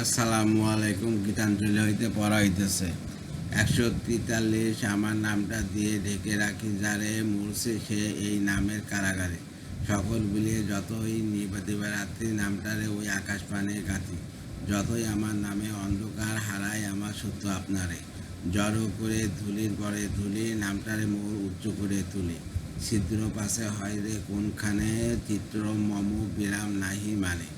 আসসালামু আলাইকুম। গীতাঞ্জলি হইতে পড়া হইতেছে 143। আমার নামটা দিয়ে ঢেকে রাখি যারে, মরছে সে এই নামের কারাগারে। সকল বিলিয়ে যতই দিবারাত্রি নামটারে ওই আকাশ পানে গাঁথি। যতই আমার নামে অন্ধকার হারায় আমার সত্য আপনারে। জড়ো করে ধুলির পরে ধুলি নামটারে মোর উচ্চ করে তুলি। ছিদ্র পাশে হয় রে কোনখানে, চিত্র মম বিরাম নাহি মানে।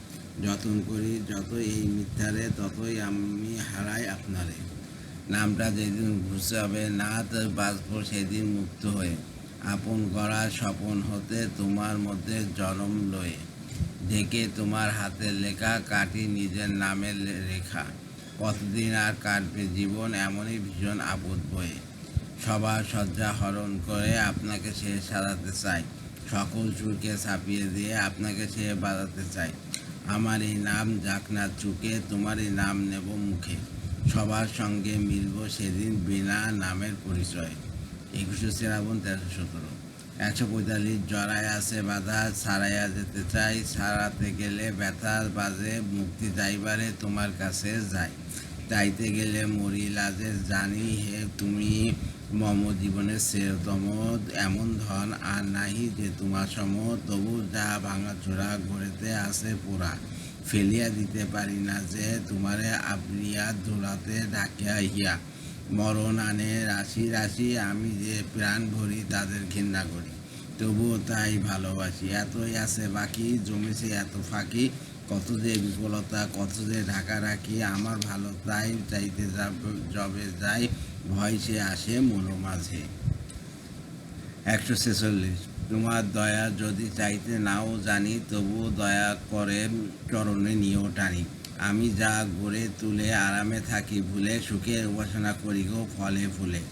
যতন করি যত এই মিথ্যারে, ততই আমি হারাই আপনারে। নামটা যেদিন ঘুষে হবে না তো বাঁচব সেদিন মুক্ত হয়ে, আপন গড়া স্বপন হতে তোমার মধ্যে জন্ম লয়ে। ঢেকে তোমার হাতের লেখা কাটি নিজের নামের রেখা। কতদিন আর কাটবে জীবন এমনই ভীষণ আপদ বয়ে। সবার শয্যা হরণ করে আপনাকে সে সাজাতে চাই, সকল সুরকে ছাপিয়ে দিয়ে আপনাকে সে বাজাতে চাই। আমার এই নাম যাক না চুকে, তোমার এই নাম নেব মুখে। সবার সঙ্গে মিলব সেদিন বিনা নামের পরিচয়। 21শে শ্রাবণ 1317। 145 জড়ায় আছে বাধা, ছাড়াইয়া যেতে চাই, ছাড়াতে গেলে ব্যথা বাজে, মুক্তি যাইবারে তোমার কাছে যাই। চাইতে গেলে মরি লাজে, জানি হে তুমি মম জীবনের শ্রেয়তম। এমন ধন আর নাহি যে তোমার সম, তবু যা ভাঙাচোরা ঘরেতে আছে পোড়া। ফেলিয়া দিতে পারি না যে তোমারে আপলিয়া ধুলাতে ডাকিয়া হিয়া। মরণ আনে রাশি রাশি, আমি যে প্রাণ ভরি তাদের ঘৃণা করি। তবুও তাই ভালোবাসি, এতই আছে বাকি, জমেছে এত ফাঁকি। কত যে বিফলতা, কত যে ঢাকা রাখি, আমার ভালো তাই চাইতে যবে যাই, ভয় সে আসে মনো মাঝে। 146। তোমার দয়া যদি চাইতে নাও জানি, তবুও দয়া করে চরণে নিয়েও টানি। আমি যা গড়ে তুলে আরামে থাকি ভুলে, সুখের উপাসনা করি গো ফলে ফুলে।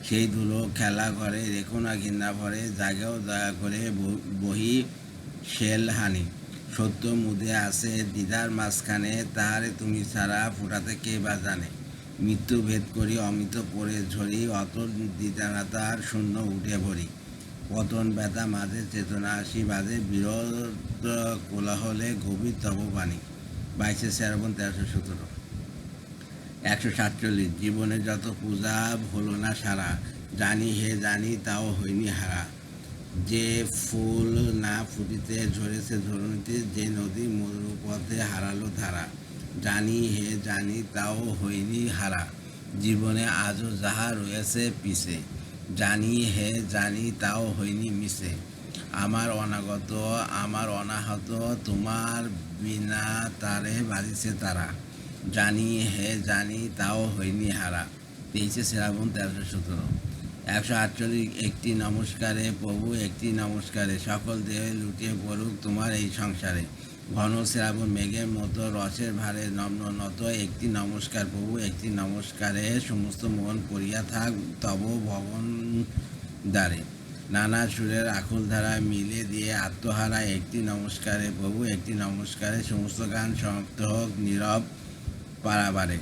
সেই ধুলো খেলা ঘরে রেখো না ঘৃণা ভরে, জাগেও দয়া করে বহি শেল হানি। সত্য মুদে আছে দ্বিধার মাঝখানে, তাহারে তুমি ছাড়া ফোটাতে কে বা জানে। মৃত্যু ভেদ করি অমিত পরে ঝরি, অত দ্বিধানাতার শূন্য উঠে ভরি। পতন ব্যথা মাঝে চেতনা আসি বাজে, বিরোধ কোলাহলে গভীর তব বাণী। 22শে শ্রাবণ 1317। 147। জীবনে যত পূজা হলো না সারা, জানি হে জানি তাও হইনি হারা। যে ফুল না ফুটিতে ঝরেছে ধরণীতে, যে নদী মরুপথে হারালো ধারা। জানি হে জানি তাও হইনি হারা, জীবনে আজও যাহা রয়েছে পিছে। জানি হে জানি তাও হইনি মিছে। আমার অনাগত আমার অনাহত, তোমার বিনা তারে বাজিছে তারা। জানি হে জানি তাও হইনি হারা। 23শে শ্রাবণ 1317। 148। একটি নমস্কারে প্রভু একটি নমস্কারে, সকল দেহে লুটিয়ে পড়ুক তোমার এই সংসারে। ঘন শ্রাবণ মেঘের মতো রসের ভারে নম্র নত, একটি নমস্কার প্রভু একটি নমস্কারে, সমস্ত মন পড়িয়া থাক তব ভবন দ্বারে। নানা সুরের আকুল ধারা মিলে দিয়ে আত্মহারা, একটি নমস্কারে প্রভু একটি নমস্কারে, সমস্ত গান সমাপ্ত হোক নীরব পারাবারে।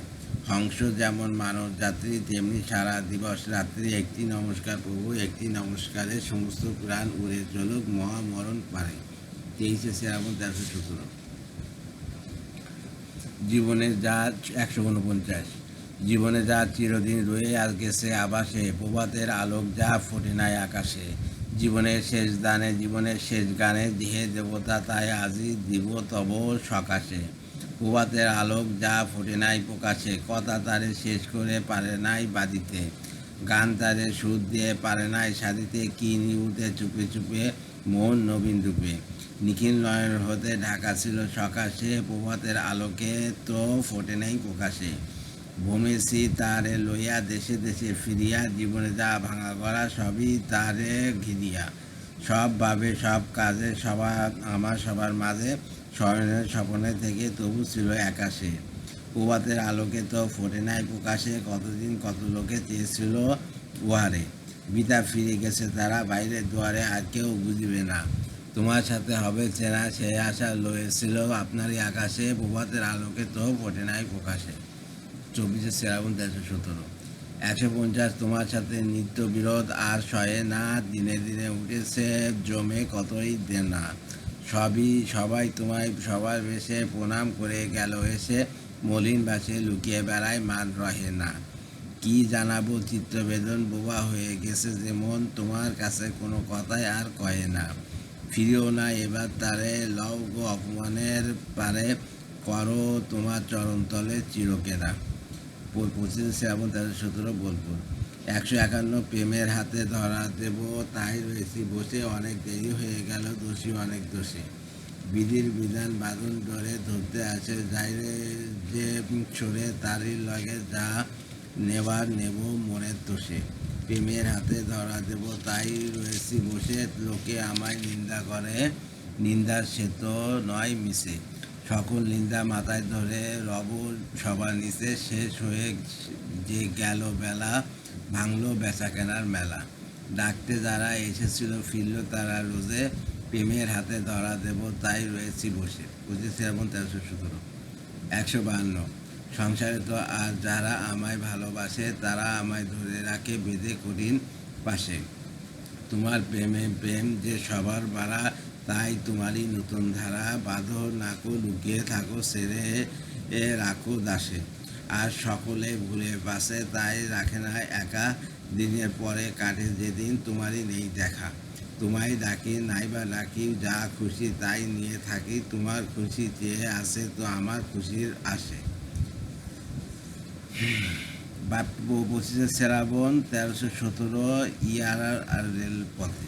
হংস যেমন মানব যাত্রী, তেমনি সারা দিবস রাত্রি একটি নমস্কার প্রভু একটি নমস্কারে, সমস্ত প্রাণ উড়ে চলুক মহামরণ পারে। 23শে শ্রাবণ 1317। জীবনের যা 149। জীবনে যা চিরদিন রয়ে আজ গেছে আবাসে, প্রভাতের আলোক যা ফোটে নাই আকাশে। জীবনের শেষ দানে জীবনের শেষ গানে, দেহে দেবতা তাই আজি দিব তব সকাশে। প্রভাতের আলোক যা ফোটে নাই প্রকাশে, কথা তারে শেষ করে পারে নাই বাদিতে। গান তারে সুর দিয়ে পারে নাই সাধিতে, কি নিউতে চুপে চুপে মন নবীন রূপে। নিখিল নয়ন হতে ঢাকা ছিল সকাশে, প্রভাতের আলোকে তো ফোটে নাই প্রকাশে। ভূমেছি তারে লইয়া দেশে দেশে ফিরিয়া, জীবনে যা ভাঙা গড়া সবই তারে ঘিরিয়া। সব ভাবে সব কাজে সবার আমার সবার মাঝে, স্মরণের স্বপনে থেকে তবু ছিল একাশে। প্রভাতের আলোকে তো ফোটে নাই প্রকাশে, কতদিন কত লোকে চেয়েছিল উহারে। বিতা ফিরে গেছে তারা বাইরের দুয়ারে, আর কেউ বুঝিবে না তোমার সাথে হবে চেনা, সে আশা লয়েছিল আপনারই আকাশে। প্রভাতের আলোকে তো ফোটে নাই প্রকাশে। 24শে শ্রাবণ 1317। 150। তোমার সাথে নিত্য বিরোধ আর সয়ে না, দিনে দিনে উঠেছে জমে কতই দেনা। সবাই তোমায় সবার বেশে প্রণাম করে গেল এসে, মলিন বাসে লুকিয়ে বেড়ায় মান রহে না। কি জানাবো চিত্তবেদন বোবা হয়ে গেছে যেমন, তোমার কাছে কোনো কথাই আর কয়ে না। ফিরিও না এবার তারে, লও গো অপমানের পারে, করো তোমার চরণতলে চিরকেনা। 25 শ্রাবণ 1317 বোলপুর। 151 প্রেমের হাতে ধরা দেব তাই রয়েছি বসে, অনেক দেরি হয়ে গেল দোষী অনেক দোষী। বিধির বিধান বাঁধন ডরে ধরতে আসে, যাইরে যে সরে তারই লগে যা নেবার নেব মনের দোষে। প্রেমের হাতে ধরা দেব তাই রয়েছি বসে, লোকে আমায় নিন্দা করে, নিন্দার সে তো নয় মিশে। সকল নিন্দা মাথায় ধরে রব সবার নিচে, শেষ হয়ে যে গেল বেলা, ভাঙলো বেচা কেনার মেলা। ডাকতে যারা এসেছিল ফিরল তারা রোজে, প্রেমের হাতে ধরা দেব তাই রয়েছি বসে। 25 শ্রাবণ 1317। 152 সংসারে তো আর যারা আমায় ভালোবাসে, তারা আমায় ধরে রাখে বেঁধে কঠিন পাশে। তোমার প্রেমে প্রেম যে সবার বাড়া, তাই তোমারই নতুন ধারা। বাঁধো নাকো লুকিয়ে থাকো ছেড়ে রাখো দাসে, আর সকলে ভুলে বাসে তাই রাখে না একা। দিনের পরে কাটে যেদিন তোমারই নেই দেখা। তোমায় ডাকি নাইবা ডাকি, যা খুশি তাই নিয়ে থাকি। তোমার খুশি চেয়ে আসে তো আমার খুশির আসে। 25 শ্রাবণ 1317 ইয়ার আর রেলপথে।